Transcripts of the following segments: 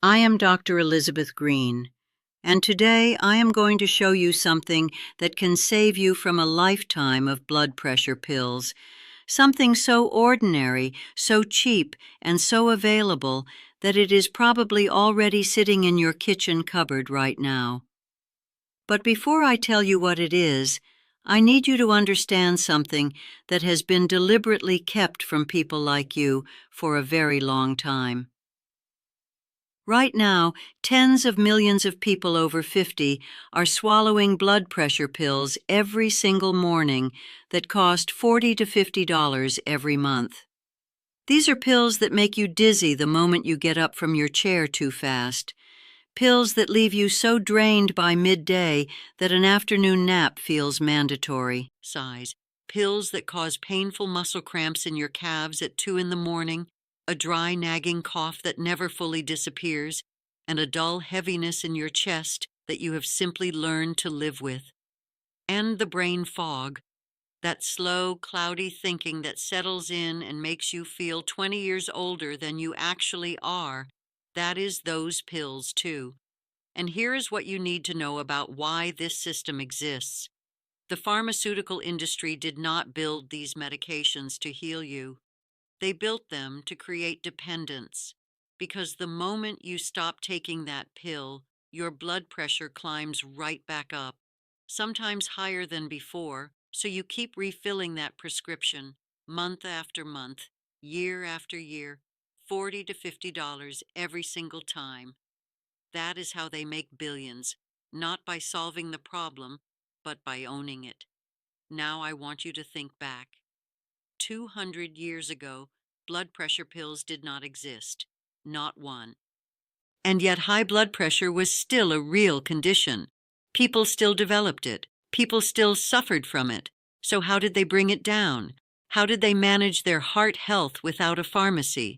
I am Dr. Elizabeth Green, and today I am going to show you something that can save you from a lifetime of blood pressure pills. Something so ordinary, so cheap, and so available that it is probably already sitting in your kitchen cupboard right now. But before I tell you what it is, I need you to understand something that has been deliberately kept from people like you for a very long time. Right now, tens of millions of people over 50 are swallowing blood pressure pills every single morning that cost $40 to $50 every month. These are pills that make you dizzy the moment you get up from your chair too fast. Pills that leave you so drained by midday that an afternoon nap feels mandatory. Pills that cause painful muscle cramps in your calves at 2 in the morning, a dry, nagging cough that never fully disappears, and a dull heaviness in your chest that you have simply learned to live with. And the brain fog, that slow, cloudy thinking that settles in and makes you feel 20 years older than you actually are, that is those pills too. And here is what you need to know about why this system exists. The pharmaceutical industry did not build these medications to heal you. They built them to create dependence, because the moment you stop taking that pill, your blood pressure climbs right back up, sometimes higher than before, so you keep refilling that prescription month after month, year after year, $40 to $50 every single time. That is how they make billions, not by solving the problem, but by owning it. Now I want you to think back. 200 years ago, blood pressure pills did not exist, not one. And yet high blood pressure was still a real condition. People still developed it. People still suffered from it. So how did they bring it down? How did they manage their heart health without a pharmacy?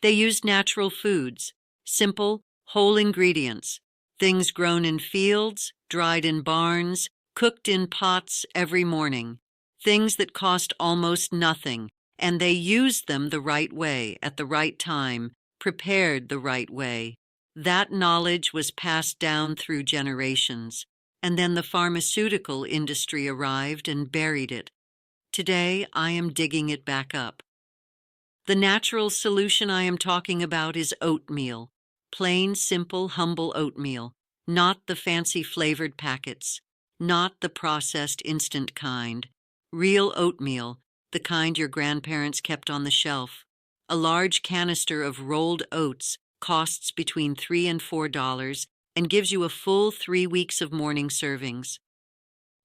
They used natural foods, simple, whole ingredients, things grown in fields, dried in barns, cooked in pots every morning, things that cost almost nothing, and they used them the right way, at the right time, prepared the right way. That knowledge was passed down through generations, and then the pharmaceutical industry arrived and buried it. Today, I am digging it back up. The natural solution I am talking about is oatmeal. Plain, simple, humble oatmeal, not the fancy flavored packets, not the processed instant kind. Real oatmeal, the kind your grandparents kept on the shelf. A large canister of rolled oats costs between $3 and $4 and gives you a full 3 weeks of morning servings.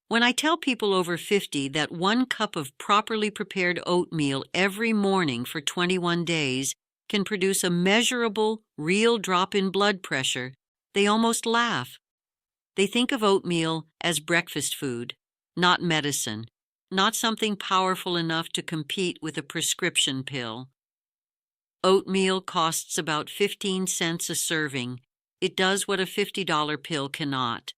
When I tell people over 50 that 1 cup of properly prepared oatmeal every morning for 21 days can produce a measurable, real drop in blood pressure, they almost laugh. They think of oatmeal as breakfast food, not medicine, not something powerful enough to compete with a prescription pill. Oatmeal costs about 15 cents a serving. It does what a $50 pill cannot.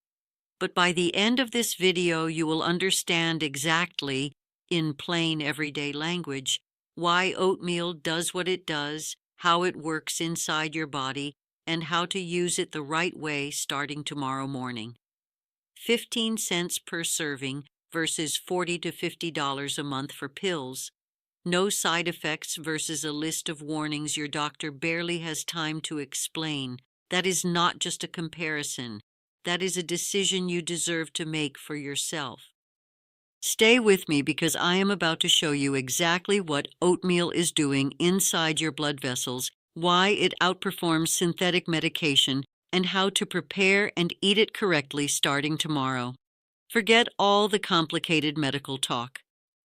But by the end of this video, you will understand exactly, in plain everyday language, why oatmeal does what it does, how it works inside your body, and how to use it the right way starting tomorrow morning. 15 cents per serving versus $40 to $50 a month for pills. No side effects versus a list of warnings your doctor barely has time to explain. That is not just a comparison. That is a decision you deserve to make for yourself. Stay with me because I am about to show you exactly what oatmeal is doing inside your blood vessels, why it outperforms synthetic medication, and how to prepare and eat it correctly starting tomorrow. Forget all the complicated medical talk.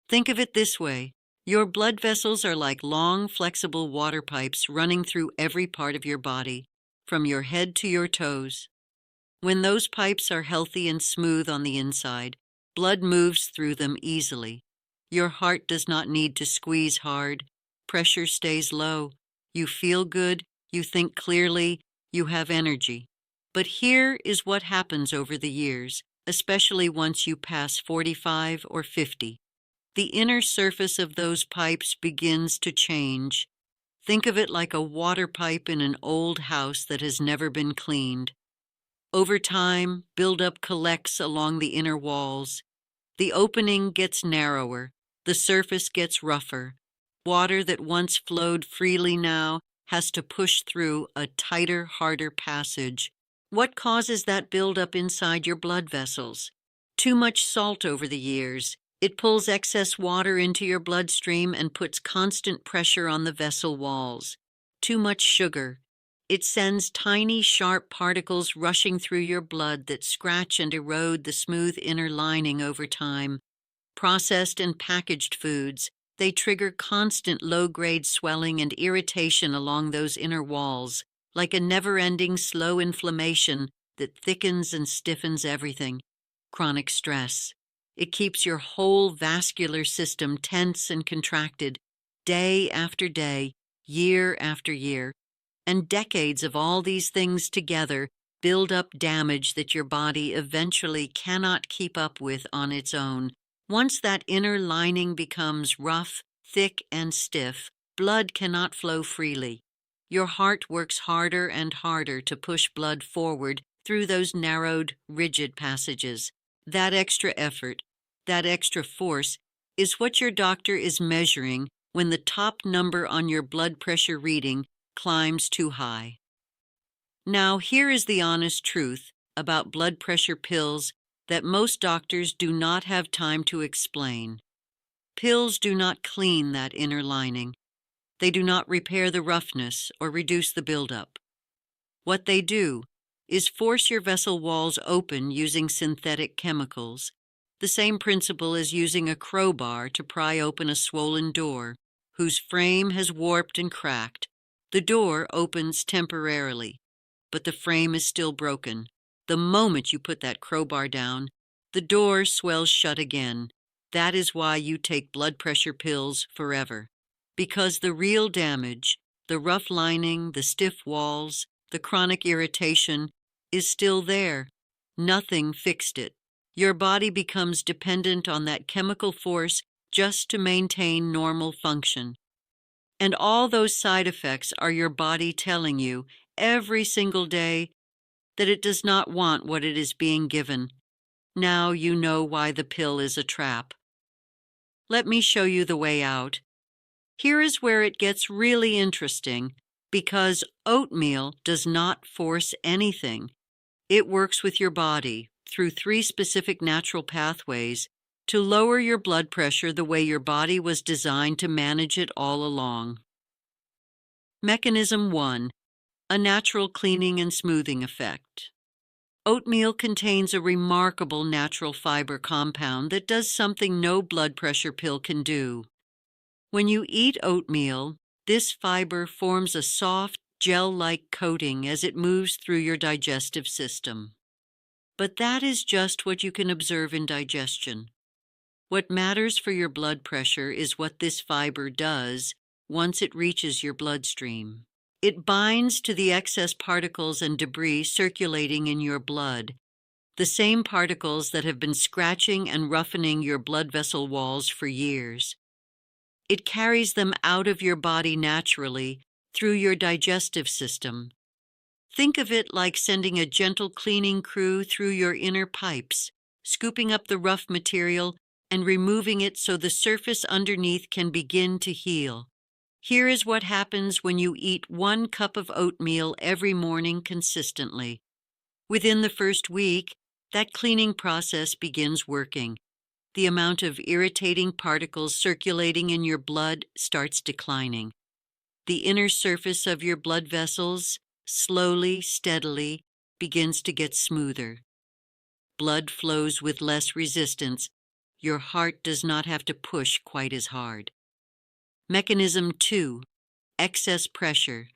Think of it this way. Your blood vessels are like long, flexible water pipes running through every part of your body, from your head to your toes. When those pipes are healthy and smooth on the inside, blood moves through them easily. Your heart does not need to squeeze hard. Pressure stays low. You feel good. You think clearly. You have energy. But here is what happens over the years, especially once you pass 45 or 50. The inner surface of those pipes begins to change. Think of it like a water pipe in an old house that has never been cleaned. Over time, buildup collects along the inner walls. The opening gets narrower, the surface gets rougher. Water that once flowed freely now has to push through a tighter, harder passage. What causes that buildup inside your blood vessels? Too much salt over the years. It pulls excess water into your bloodstream and puts constant pressure on the vessel walls. Too much sugar. It sends tiny, sharp particles rushing through your blood that scratch and erode the smooth inner lining over time. Processed and packaged foods, they trigger constant low-grade swelling and irritation along those inner walls, like a never-ending slow inflammation that thickens and stiffens everything. Chronic stress. It keeps your whole vascular system tense and contracted, day after day, year after year. And decades of all these things together build up damage that your body eventually cannot keep up with on its own. Once that inner lining becomes rough, thick, and stiff, blood cannot flow freely. Your heart works harder and harder to push blood forward through those narrowed, rigid passages. That extra effort, that extra force, is what your doctor is measuring when the top number on your blood pressure reading climbs too high. Now, here is the honest truth about blood pressure pills that most doctors do not have time to explain. Pills do not clean that inner lining. They do not repair the roughness or reduce the buildup. What they do is force your vessel walls open using synthetic chemicals, the same principle as using a crowbar to pry open a swollen door, whose frame has warped and cracked. The door opens temporarily, but the frame is still broken. The moment you put that crowbar down, the door swells shut again. That is why you take blood pressure pills forever. Because the real damage, the rough lining, the stiff walls, the chronic irritation, is still there. Nothing fixed it. Your body becomes dependent on that chemical force just to maintain normal function. And all those side effects are your body telling you every single day that it does not want what it is being given. Now you know why the pill is a trap. Let me show you the way out. Here is where it gets really interesting, because oatmeal does not force anything. It works with your body through 3 specific natural pathways to lower your blood pressure the way your body was designed to manage it all along. Mechanism 1. A natural cleaning and smoothing effect. Oatmeal contains a remarkable natural fiber compound that does something no blood pressure pill can do. When you eat oatmeal, this fiber forms a soft, gel-like coating as it moves through your digestive system. But that is just what you can observe in digestion. What matters for your blood pressure is what this fiber does once it reaches your bloodstream. It binds to the excess particles and debris circulating in your blood, the same particles that have been scratching and roughening your blood vessel walls for years. It carries them out of your body naturally through your digestive system. Think of it like sending a gentle cleaning crew through your inner pipes, scooping up the rough material and removing it so the surface underneath can begin to heal. Here is what happens when you eat 1 cup of oatmeal every morning consistently. Within the first week, that cleaning process begins working. The amount of irritating particles circulating in your blood starts declining. The inner surface of your blood vessels, slowly, steadily, begins to get smoother. Blood flows with less resistance. Your heart does not have to push quite as hard. Mechanism 2. Excess pressure.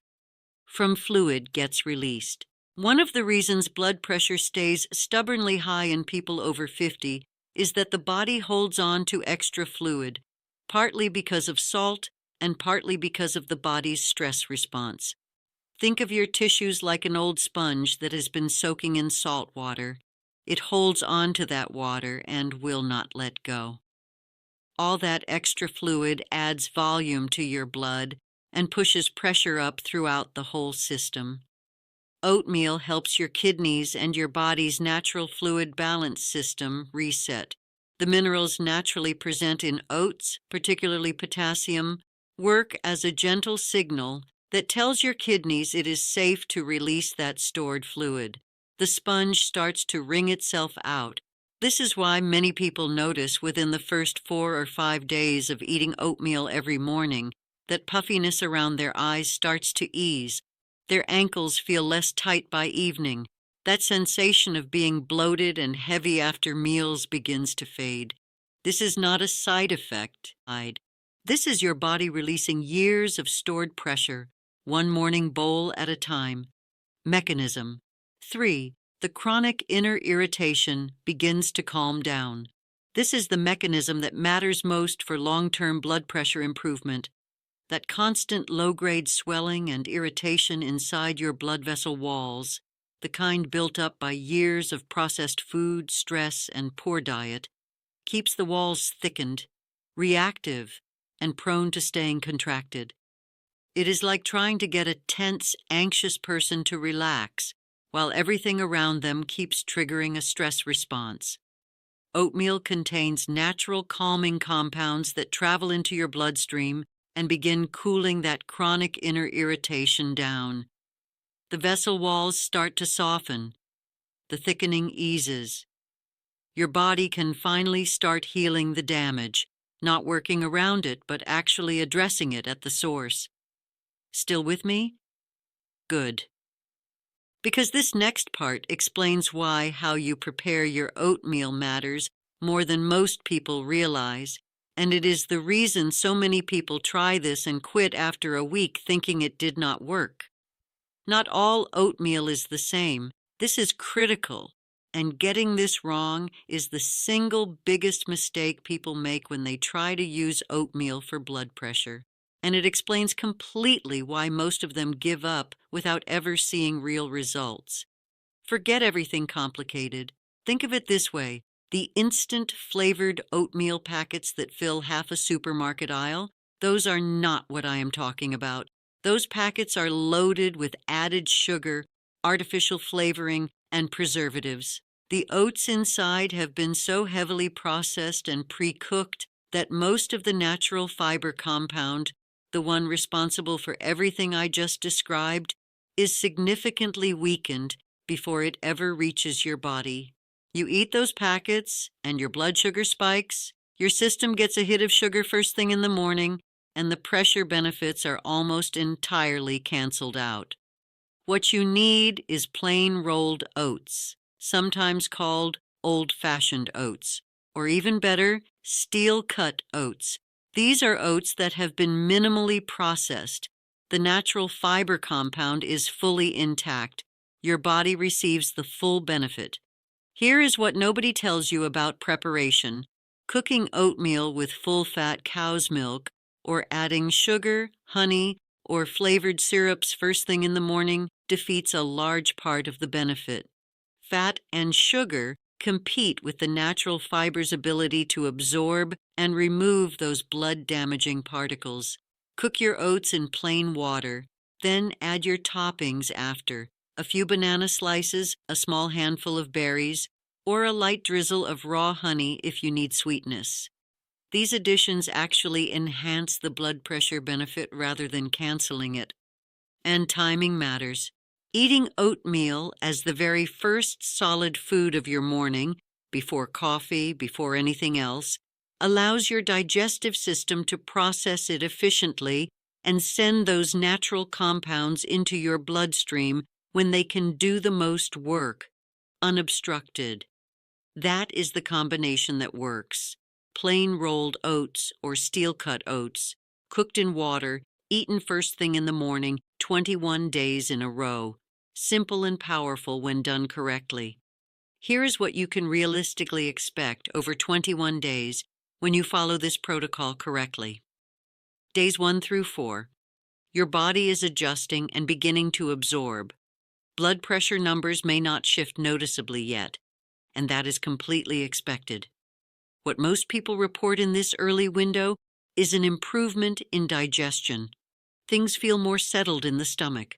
From fluid gets released. One of the reasons blood pressure stays stubbornly high in people over 50 is that the body holds on to extra fluid, partly because of salt and partly because of the body's stress response. Think of your tissues like an old sponge that has been soaking in salt water. It holds on to that water and will not let go. All that extra fluid adds volume to your blood and pushes pressure up throughout the whole system. Oatmeal helps your kidneys and your body's natural fluid balance system reset. The minerals naturally present in oats, particularly potassium, work as a gentle signal that tells your kidneys it is safe to release that stored fluid. The sponge starts to wring itself out. This is why many people notice within the first 4 or 5 days of eating oatmeal every morning that puffiness around their eyes starts to ease. Their ankles feel less tight by evening. That sensation of being bloated and heavy after meals begins to fade. This is not a side effect. This is your body releasing years of stored pressure, one morning bowl at a time. Mechanism. 3. The chronic inner irritation begins to calm down. This is the mechanism that matters most for long-term blood pressure improvement. That constant low-grade swelling and irritation inside your blood vessel walls, the kind built up by years of processed food, stress, and poor diet, keeps the walls thickened, reactive, and prone to staying contracted. It is like trying to get a tense, anxious person to relax, while everything around them keeps triggering a stress response. Oatmeal contains natural calming compounds that travel into your bloodstream and begin cooling that chronic inner irritation down. The vessel walls start to soften. The thickening eases. Your body can finally start healing the damage, not working around it, but actually addressing it at the source. Still with me? Good. Because this next part explains why how you prepare your oatmeal matters more than most people realize, and it is the reason so many people try this and quit after a week thinking it did not work. Not all oatmeal is the same. This is critical, and getting this wrong is the single biggest mistake people make when they try to use oatmeal for blood pressure, and it explains completely why most of them give up without ever seeing real results. Forget everything complicated. Think of it this way. The instant flavored oatmeal packets that fill half a supermarket aisle, those are not what I am talking about. Those packets are loaded with added sugar, artificial flavoring, and preservatives. The oats inside have been so heavily processed and pre-cooked that most of the natural fiber compound, the one responsible for everything I just described, is significantly weakened before it ever reaches your body. You eat those packets, and your blood sugar spikes, your system gets a hit of sugar first thing in the morning, and the pressure benefits are almost entirely canceled out. What you need is plain rolled oats, sometimes called old-fashioned oats, or even better, steel-cut oats. These are oats that have been minimally processed. The natural fiber compound is fully intact. Your body receives the full benefit. Here is what nobody tells you about preparation. Cooking oatmeal with full-fat cow's milk, or adding sugar, honey, or flavored syrups first thing in the morning defeats a large part of the benefit. Fat and sugar compete with the natural fiber's ability to absorb and remove those blood-damaging particles. Cook your oats in plain water, then add your toppings after. A few banana slices, a small handful of berries, or a light drizzle of raw honey if you need sweetness. These additions actually enhance the blood pressure benefit rather than canceling it. And timing matters. Eating oatmeal as the very first solid food of your morning, before coffee, before anything else, allows your digestive system to process it efficiently and send those natural compounds into your bloodstream when they can do the most work, unobstructed. That is the combination that works. Plain rolled oats or steel-cut oats, cooked in water, eaten first thing in the morning, 21 days in a row. Simple and powerful when done correctly. Here is what you can realistically expect over 21 days when you follow this protocol correctly. Days 1 through 4. Your body is adjusting and beginning to absorb. Blood pressure numbers may not shift noticeably yet, and that is completely expected. What most people report in this early window is an improvement in digestion. Things feel more settled in the stomach.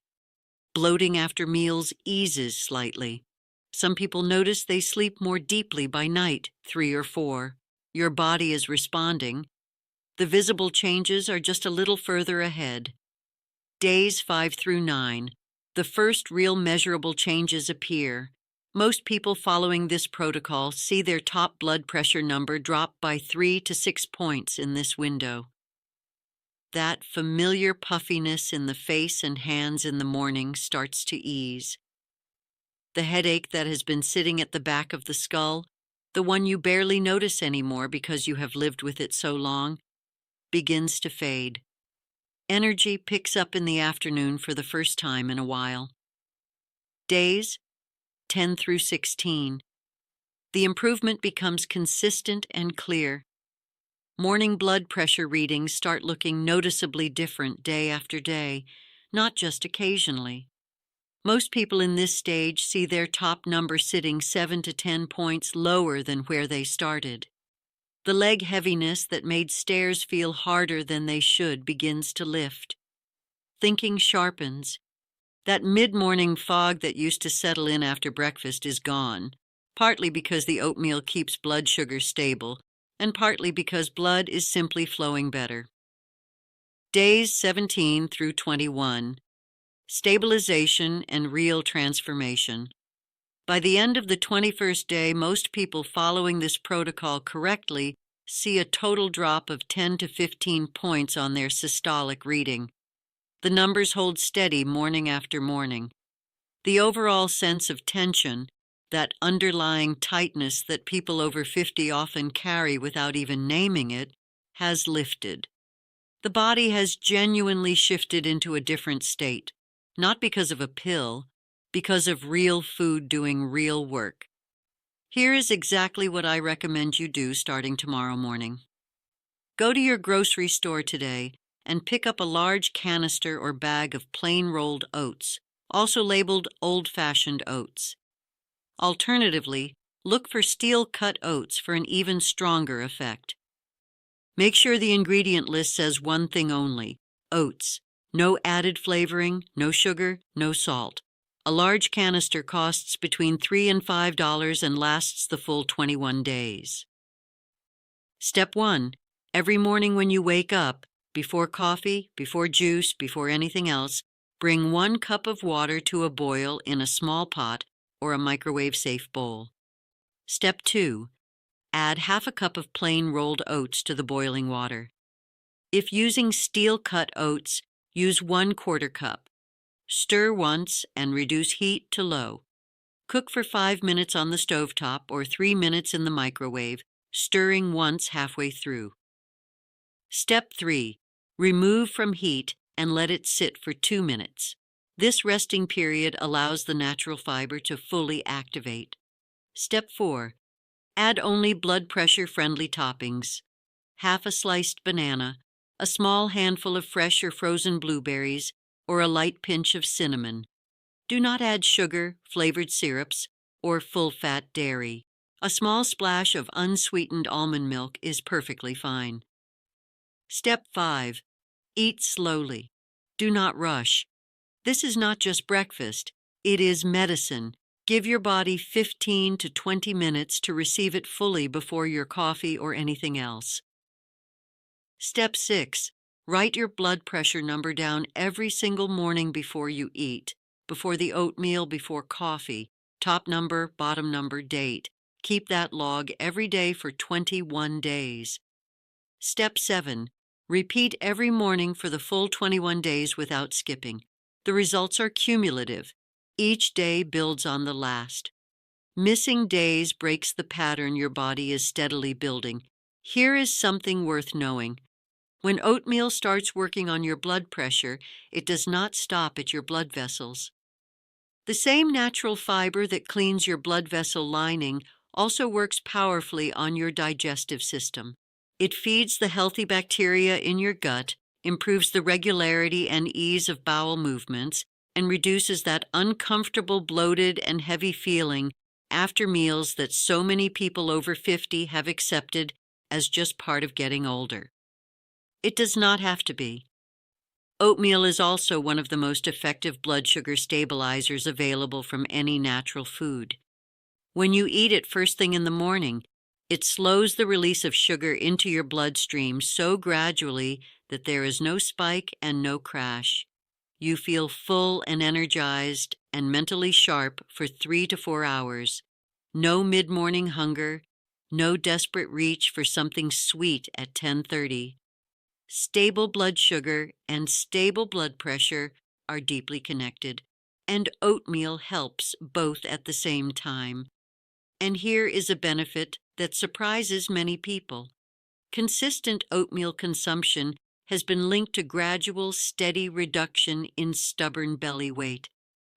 Bloating after meals eases slightly. Some people notice they sleep more deeply by night, 3 or 4. Your body is responding. The visible changes are just a little further ahead. Days 5 through 9, the first real measurable changes appear. Most people following this protocol see their top blood pressure number drop by 3 to 6 points in this window. That familiar puffiness in the face and hands in the morning starts to ease. The headache that has been sitting at the back of the skull, the one you barely notice anymore because you have lived with it so long, begins to fade. Energy picks up in the afternoon for the first time in a while. Days 10 through 16. The improvement becomes consistent and clear. Morning blood pressure readings start looking noticeably different day after day, not just occasionally. Most people in this stage see their top number sitting 7 to 10 points lower than where they started. The leg heaviness that made stairs feel harder than they should begins to lift. Thinking sharpens. That mid-morning fog that used to settle in after breakfast is gone, partly because the oatmeal keeps blood sugar stable, and partly because blood is simply flowing better. Days 17 through 21. Stabilization and real transformation. By the end of the 21st day, most people following this protocol correctly see a total drop of 10 to 15 points on their systolic reading. The numbers hold steady morning after morning. The overall sense of tension, that underlying tightness that people over 50 often carry without even naming it, has lifted. The body has genuinely shifted into a different state, not because of a pill, because of real food doing real work. Here is exactly what I recommend you do starting tomorrow morning. Go to your grocery store today and pick up a large canister or bag of plain rolled oats, also labeled old-fashioned oats. Alternatively, look for steel-cut oats for an even stronger effect. Make sure the ingredient list says one thing only: oats. No added flavoring, no sugar, no salt. A large canister costs between $3 and $5 and lasts the full 21 days. Step 1. Every morning when you wake up, before coffee, before juice, before anything else, bring 1 cup of water to a boil in a small pot or a microwave-safe bowl. Step 2. Add half a cup of plain rolled oats to the boiling water. If using steel-cut oats, use 1/4 cup. Stir once and reduce heat to low. Cook for 5 minutes on the stovetop or 3 minutes in the microwave, stirring once halfway through. Step 3. Remove from heat and let it sit for 2 minutes. This resting period allows the natural fiber to fully activate. Step 4. Add only blood pressure-friendly toppings: half a sliced banana, a small handful of fresh or frozen blueberries, or a light pinch of cinnamon. Do not add sugar, flavored syrups, or full-fat dairy. A small splash of unsweetened almond milk is perfectly fine. Step 5. Eat slowly. Do not rush. This is not just breakfast. It is medicine. Give your body 15 to 20 minutes to receive it fully before your coffee or anything else. Step 6. Write your blood pressure number down every single morning before you eat, before the oatmeal, before coffee, top number, bottom number, date. Keep that log every day for 21 days. Step 7. Repeat every morning for the full 21 days without skipping. The results are cumulative. Each day builds on the last. Missing days breaks the pattern your body is steadily building. Here is something worth knowing. When oatmeal starts working on your blood pressure, it does not stop at your blood vessels. The same natural fiber that cleans your blood vessel lining also works powerfully on your digestive system. It feeds the healthy bacteria in your gut, improves the regularity and ease of bowel movements, and reduces that uncomfortable, bloated, and heavy feeling after meals that so many people over 50 have accepted as just part of getting older. It does not have to be. Oatmeal is also one of the most effective blood sugar stabilizers available from any natural food. When you eat it first thing in the morning, it slows the release of sugar into your bloodstream so gradually that there is no spike and no crash. You feel full and energized and mentally sharp for 3 to 4 hours. No mid-morning hunger, no desperate reach for something sweet at 10:30. Stable blood sugar and stable blood pressure are deeply connected, and oatmeal helps both at the same time. And here is a benefit that surprises many people. Consistent oatmeal consumption has been linked to gradual, steady reduction in stubborn belly weight,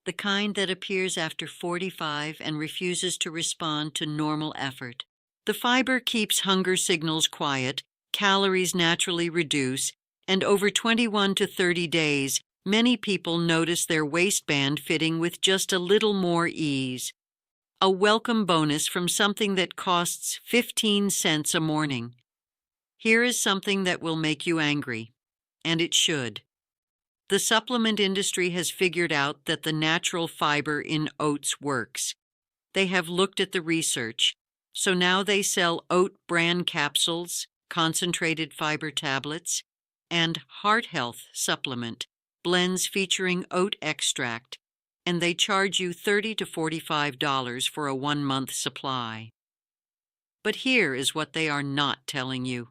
the kind that appears after 45 and refuses to respond to normal effort. The fiber keeps hunger signals quiet, calories naturally reduce, and over 21 to 30 days, many people notice their waistband fitting with just a little more ease. A welcome bonus from something that costs 15 cents a morning. Here is something that will make you angry, and it should. The supplement industry has figured out that the natural fiber in oats works. They have looked at the research, so now they sell oat bran capsules, concentrated fiber tablets, and heart health supplement, blends featuring oat extract, and they charge you $30 to $45 for a 1-month supply. But here is what they are not telling you.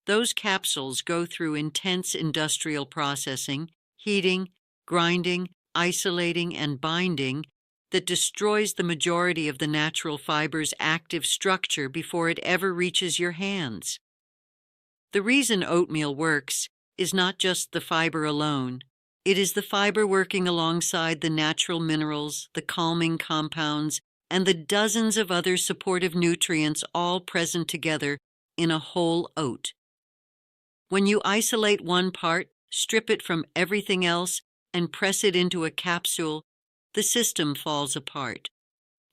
Those capsules go through intense industrial processing, heating, grinding, isolating, and binding that destroys the majority of the natural fiber's active structure before it ever reaches your hands. The reason oatmeal works is not just the fiber alone. It is the fiber working alongside the natural minerals, the calming compounds, and the dozens of other supportive nutrients all present together in a whole oat. When you isolate one part, strip it from everything else, and press it into a capsule, the system falls apart.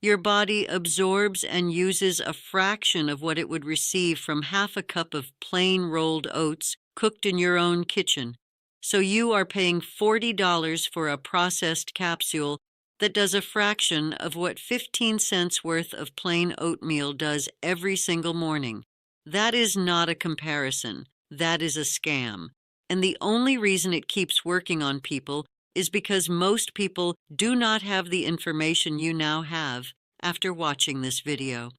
Your body absorbs and uses a fraction of what it would receive from half a cup of plain rolled oats cooked in your own kitchen. So you are paying $40 for a processed capsule that does a fraction of what 15 cents worth of plain oatmeal does every single morning. That is not a comparison. That is a scam. And the only reason it keeps working on people is because most people do not have the information you now have after watching this video.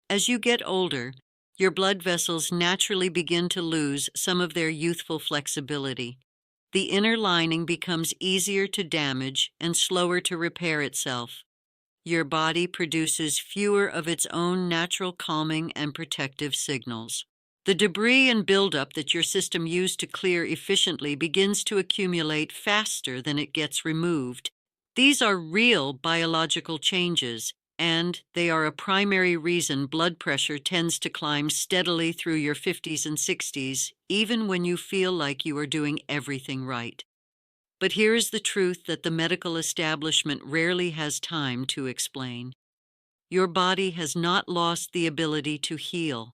As you get older, your blood vessels naturally begin to lose some of their youthful flexibility. The inner lining becomes easier to damage and slower to repair itself. Your body produces fewer of its own natural calming and protective signals. The debris and buildup that your system used to clear efficiently begins to accumulate faster than it gets removed. These are real biological changes, and they are a primary reason blood pressure tends to climb steadily through your 50s and 60s, even when you feel like you are doing everything right. But here is the truth that the medical establishment rarely has time to explain. Your body has not lost the ability to heal.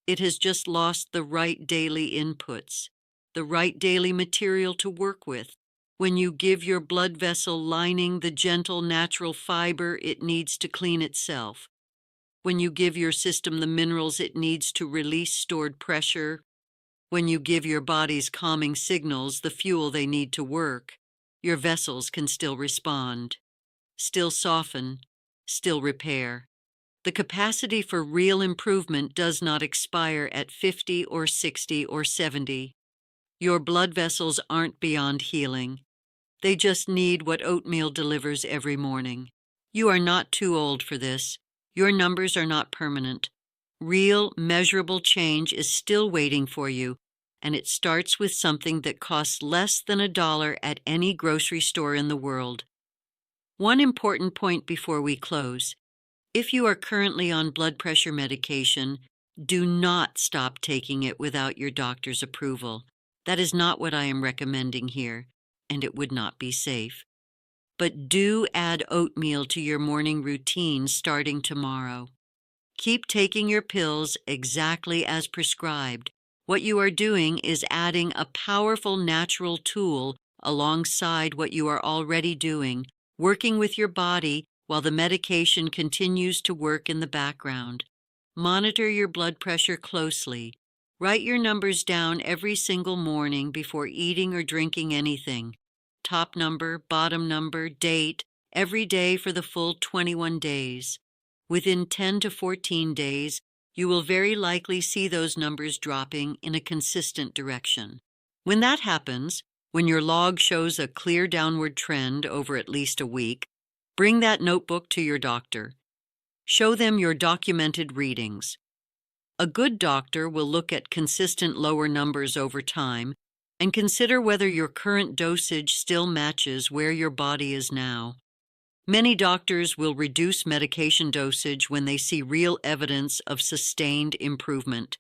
It has just lost the right daily inputs, the right daily material to work with. When you give your blood vessel lining the gentle natural fiber it needs to clean itself, when you give your system the minerals it needs to release stored pressure, when you give your body's calming signals the fuel they need to work, your vessels can still respond, still soften, still repair. The capacity for real improvement does not expire at 50 or 60 or 70. Your blood vessels aren't beyond healing. They just need what oatmeal delivers every morning. You are not too old for this. Your numbers are not permanent. Real, measurable change is still waiting for you, and it starts with something that costs less than $1 at any grocery store in the world. One important point before we close. If you are currently on blood pressure medication, do not stop taking it without your doctor's approval. That is not what I am recommending here, and it would not be safe. But do add oatmeal to your morning routine starting tomorrow. Keep taking your pills exactly as prescribed. What you are doing is adding a powerful natural tool alongside what you are already doing, working with your body while the medication continues to work in the background. Monitor your blood pressure closely. Write your numbers down every single morning before eating or drinking anything. Top number, bottom number, date, every day for the full 21 days. Within 10 to 14 days, you will very likely see those numbers dropping in a consistent direction. When that happens, when your log shows a clear downward trend over at least a week, bring that notebook to your doctor. Show them your documented readings. A good doctor will look at consistent lower numbers over time and consider whether your current dosage still matches where your body is now. Many doctors will reduce medication dosage when they see real evidence of sustained improvement.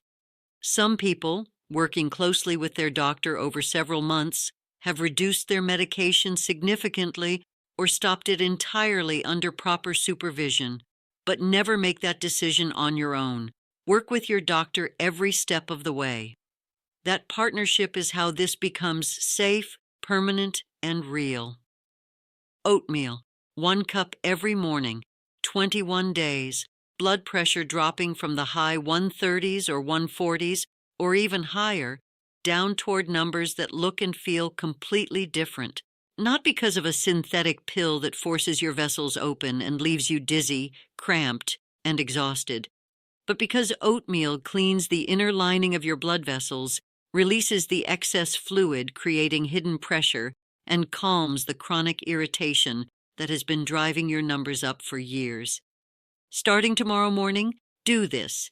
Some people, working closely with their doctor over several months, have reduced their medication significantly or stopped it entirely under proper supervision. But never make that decision on your own. Work with your doctor every step of the way. That partnership is how this becomes safe, permanent, and real. Oatmeal, 1 cup every morning, 21 days, blood pressure dropping from the high 130s or 140s, or even higher, down toward numbers that look and feel completely different. Not because of a synthetic pill that forces your vessels open and leaves you dizzy, cramped, and exhausted, but because oatmeal cleans the inner lining of your blood vessels, releases the excess fluid creating hidden pressure, and calms the chronic irritation that has been driving your numbers up for years. Starting tomorrow morning, do this.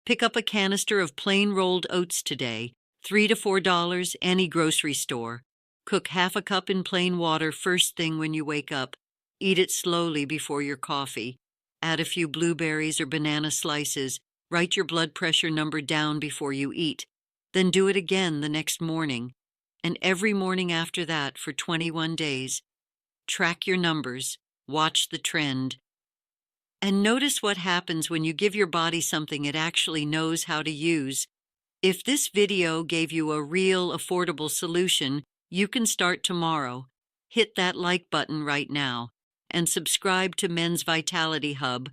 Pick up a canister of plain rolled oats today, $3 to $4 any grocery store. Cook half a cup in plain water first thing when you wake up. Eat it slowly before your coffee. Add a few blueberries or banana slices. Write your blood pressure number down before you eat. Then do it again the next morning, and every morning after that for 21 days. Track your numbers. Watch the trend. And notice what happens when you give your body something it actually knows how to use. If this video gave you a real, affordable solution, you can start tomorrow. Hit that like button right now and subscribe to Men's Vitality Hub.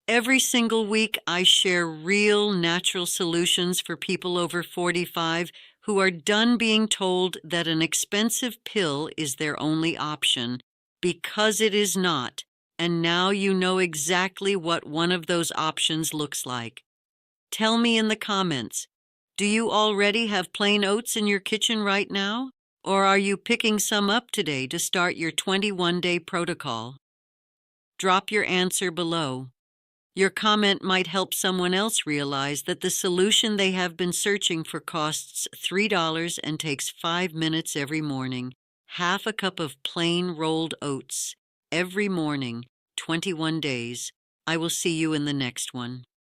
Every single week, I share real, natural solutions for people over 45 who are done being told that an expensive pill is their only option, because it is not. And now you know exactly what one of those options looks like. Tell me in the comments, do you already have plain oats in your kitchen right now? Or are you picking some up today to start your 21-day protocol? Drop your answer below. Your comment might help someone else realize that the solution they have been searching for costs $3 and takes 5 minutes every morning. Half a cup of plain rolled oats every morning, 21 days. I will see you in the next one.